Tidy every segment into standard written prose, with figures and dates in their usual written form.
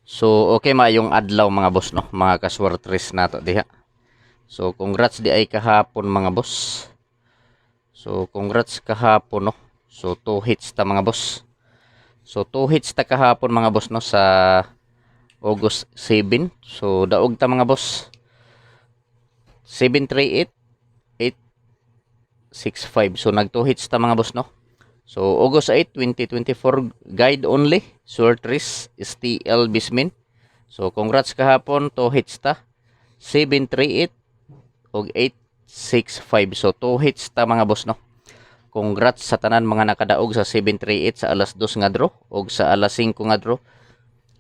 So okay maayong adlaw mga boss no, mga kaswertres nato diha. So congrats di ay kahapon mga boss. So congrats kahapon no. So 2 hits ta mga boss. So 2 hits ta kahapon mga boss no sa August 7. So daog ta mga boss. 738 865. So nag 2 hits ta mga boss no. So August 8, 2024 guide only Swertres STL Bismin. So congrats kahapon 2 hits ta. 738 og 865. So 2 hits ta mga boss no. Congrats sa tanan mga nakadaog sa 738 sa alas 2 nga draw og sa alas 5 nga draw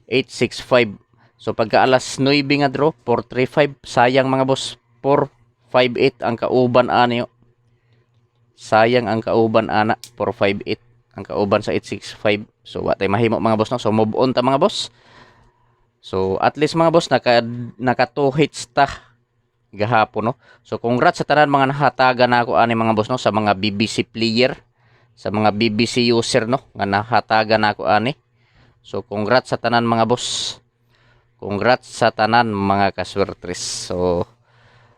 865. So pagka alas 9 nga draw 435. Sayang mga boss, 458 ang kauban ani. Sayang ang kauban ana, 458 ang kauban sa 865. So wa tay mahimo mga boss no. So move on ta mga boss. So at least mga boss naka 2 hits ta gahapon no. So congrats sa tanan mga nahatagan na ako ani mga boss no, sa mga BBC player, sa mga BBC user no nga nahatagan na ako ani. So congrats sa tanan mga boss. Congrats sa tanan mga kaswertres. So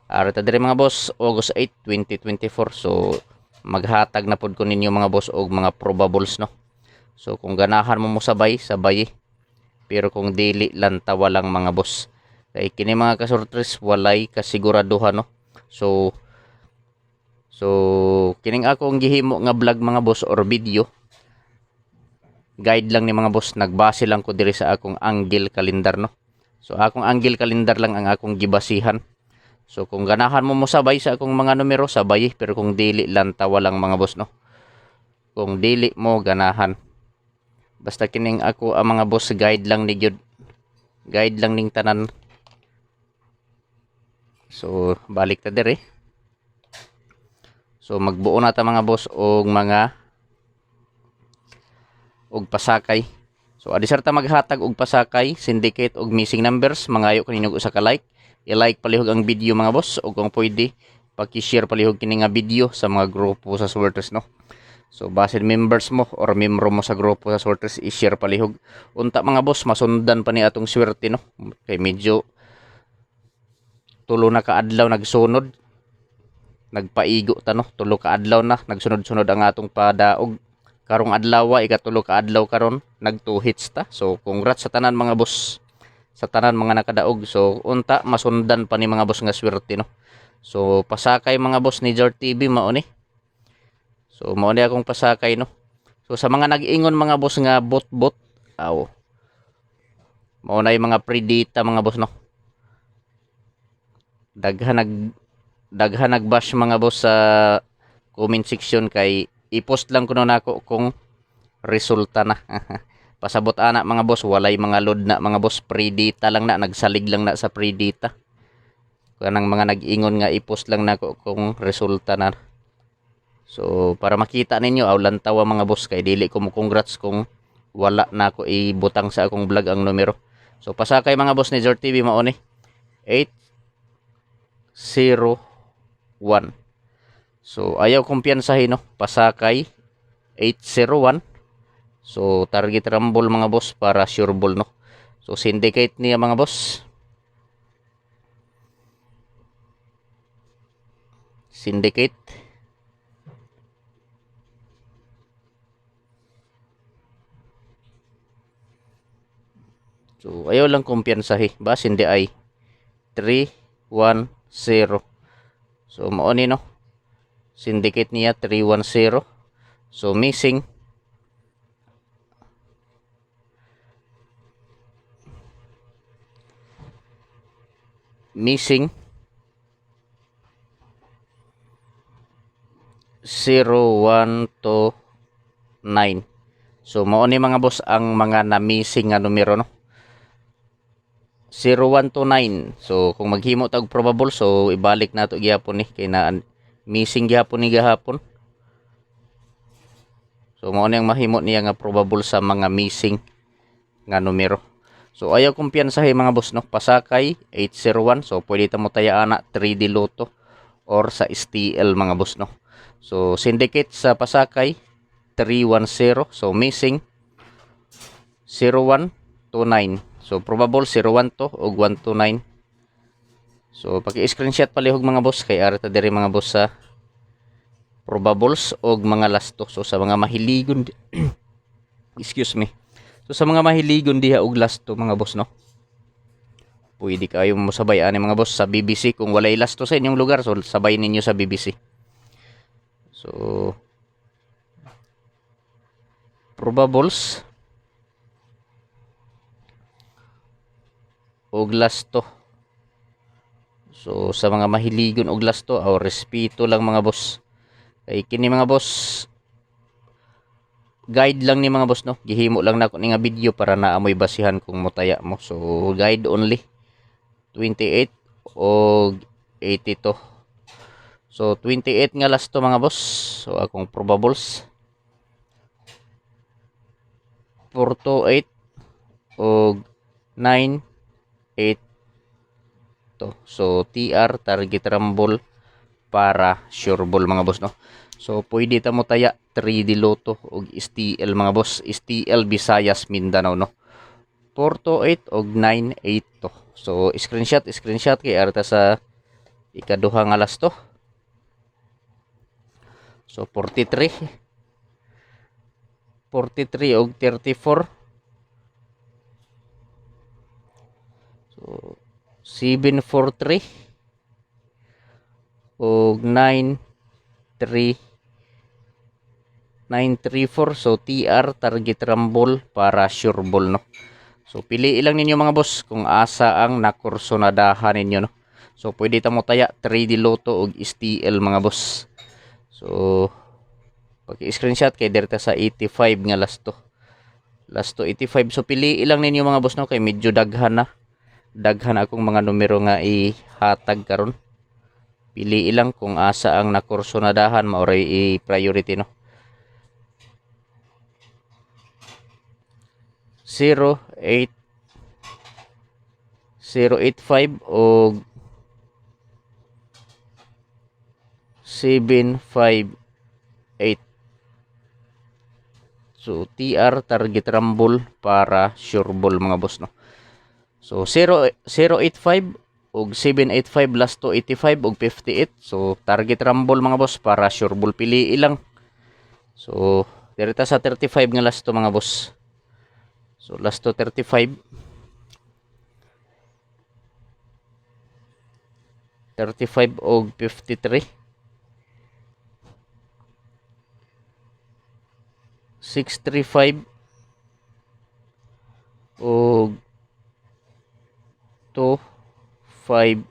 ara ta diri mga boss August 8, 2024. So maghatag na pod ko ninyo mga boss og mga probables no. So kung ganahan mo sabay, sabay. Pero kung dili lang tawa lang mga boss. Kay kini mga kasortres walay kasiguraduhan no. So kining akong gihimo nga vlog mga boss or video, guide lang ni mga boss, nagbase lang ko diri sa akong angle calendar no. So akong angle calendar lang ang akong gibasihan. So kung ganahan mo sabay sa akong mga numero, sabay, pero kung dili lang tawa lang mga boss no. Kung dili mo ganahan, basta kining ako ang mga boss guide lang ni gyud. Guide lang ning tanan. So balik ta dire. So magbuo na ta mga boss og pasakay. So adisar ta maghatag og pasakay, syndicate og missing numbers. Mangayo kaninyo usa ka like. I-like palihog ang video mga boss, o kung pwede paki-share palihog kini nga video sa mga grupo sa Swertres no. So basin members mo or membro mo sa grupo sa Swertres, i-share palihog. Unta mga boss, masundan pa ni atong swerte no. Kay medyo tulo na kaadlaw nagsunod. Nagpaigo ta no. Tulo ka adlaw na nagsunod-sunod ang atong padaog. Karong adlaw ikatulo ka adlaw karon nag 2 hits ta. So congrats sa tanan mga boss, sa tanan mga nakadaog. So unta masundan pa ni mga boss nga swerte no. So pasakay mga boss ni Jar TV mao ni. So mao ni akong pasakay no. So sa mga nag-ingon mga boss nga bot-bot, aw. Mao na yung mga predita mga boss no. Daghan nag-bash mga boss sa comment section, kay i-post lang kuno nako kung resulta na. Pasabot ana mga boss, walay mga load na mga boss, predita lang na, nagsalig lang na sa predita. Kanang mga nag-ingon nga i-post lang nako kung resulta na. So para makita ninyo aw lantawa mga boss, kay dili ko mo congrats kung wala na ako ibutang sa akong vlog ang numero. So pasakay mga boss ni Jar TV mao ni 801. So ayaw kumpiyansahin no, pasakay 801. So target rumble mga boss para sure ball no. So syndicate niya mga boss. Syndicate. So ayaw lang kumpiyansahi ba, hindi ay 310. So mao ni no. Syndicate niya 310. So missing missing 0129. So mao ni mga boss ang mga na-missing nga numero no. 0129. So kung maghimo tag probable, so ibalik nato gyapon ni kay na missing gyapon ni gahapon. So mao ni ang mahimo niya nga probable sa mga missing nga numero. So ayaw kumpiyansahin mga boss no, pasakay 801. So pwede ta mo taya-ana 3D Lotto or sa STL mga boss no. So syndicate sa pasakay 310. So missing 0129. So probable 01 to og 129. So paki-screenshot palihog mga boss kay ara ta diri mga boss sa probables og mga last to. So sa mga mahiligon excuse me. So sa mga mahiligon diha og last to mga boss no. Pwede kayo mo sabay ani mga boss sa BBC kung walay last to sa inyong lugar, so sabay ninyo sa BBC. So probables og last to. So sa mga mahiligon og last to, aw respeto lang mga boss. Kay kini mga boss guide lang ni mga boss no. Gihimo lang nako ni nga video para naamoy basihan kung motaya mo. So guide only 28 og 82. So 28 nga last to mga boss. So akong probables 428 og 98 to. So TR target rumble para sure ball mga boss no. So pwede ta mo taya 3D Lotto og STL mga boss, STL Visayas Mindanao no. 428 og 98 to. So screenshot kay arta sa ikaduha nga last to. So 43 og 34. So 743 og 934. So TR target rumble para sure ball no. So pili lang ninyo mga boss kung asa ang nakursonadahan ninyo no. So pwede ta mo taya 3D Lotto og STL mga boss. So pag-screenshot kay direta sa 85 nga last to. Last to 85. So pili lang ninyo mga boss no kay medyo daghan na. Daghan akong mga numero nga ihatag karon. Pili lang kung asa ang nakursonadahan maoray i-priority no. 085 og 758. So TR target rumble para sure ball mga boss no. So 085 og 785 last to 85 og 58. So target rumble mga boss para sure ball, pili lang. So direta sa 35 nga last to mga boss. So last to 35 og 53. 635 og 253.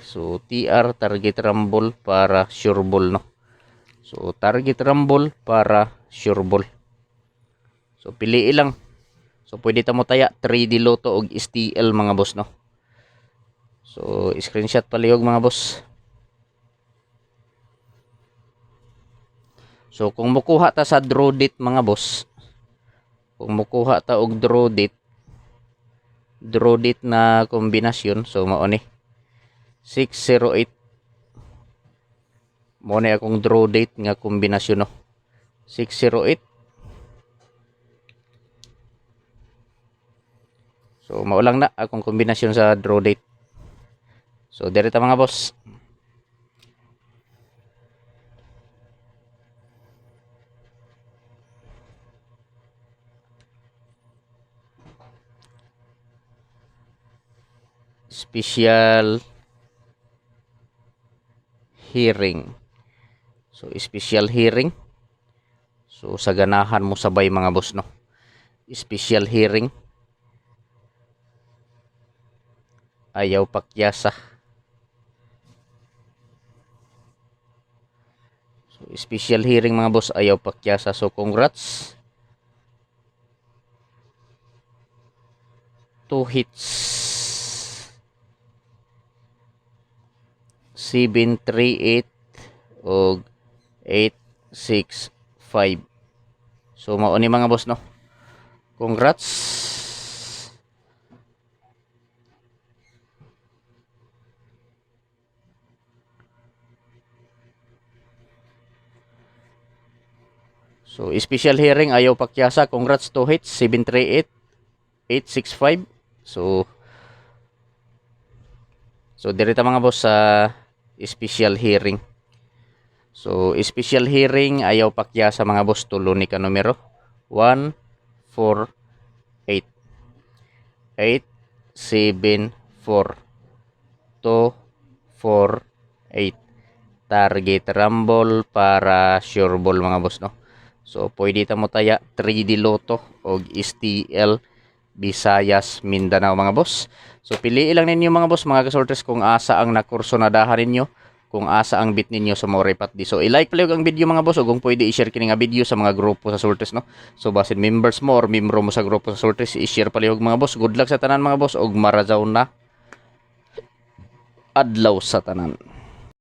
So TR target rumble para sure ball no. So target rumble para sure ball. So pili lang. So pwede ta mo taya 3D Lotto og STL mga boss no. So screenshot palihog mga boss. So kung mukuha ta sa draw date mga boss, kung mukuha ta og draw date na kombinasyon, so mao ni 608. Mao ni akong draw date nga kombinasyon no. 608. So mao lang na akong kombinasyon sa draw date. So direta mga boss. Special hearing. So special hearing. So sa ganahan mo sabay mga boss no. Special hearing. Ayaw pakyasa. So special hearing mga boss, ayaw pakyasa. So congrats. 2 hits. 738 og 865. So mao ni mga boss no. Congrats. So special hearing ayaw pakyasa. Congrats to hits 738-865. So direta mga boss sa special hearing. So special hearing ayaw pakyasa mga boss, tulo ni ka numero 148 874 248. Target rumble para sure ball mga boss, no. So pwede ta mo taya 3D Lotto o STL Visayas Mindanao mga boss. So piliin lang ninyo mga boss, mga kasorters, kung asa ang nakurso na dahan ninyo, kung asa ang bit ninyo sa mga repat di. So i-like pala ang video mga boss, o kung pwede i-share kini nga video sa mga grupo sa sorters, no. So basin members mo or membro mo sa grupo sa sorters, i-share pala mga boss. Good luck sa tanan mga boss, og marajaw na adlaw sa tanan.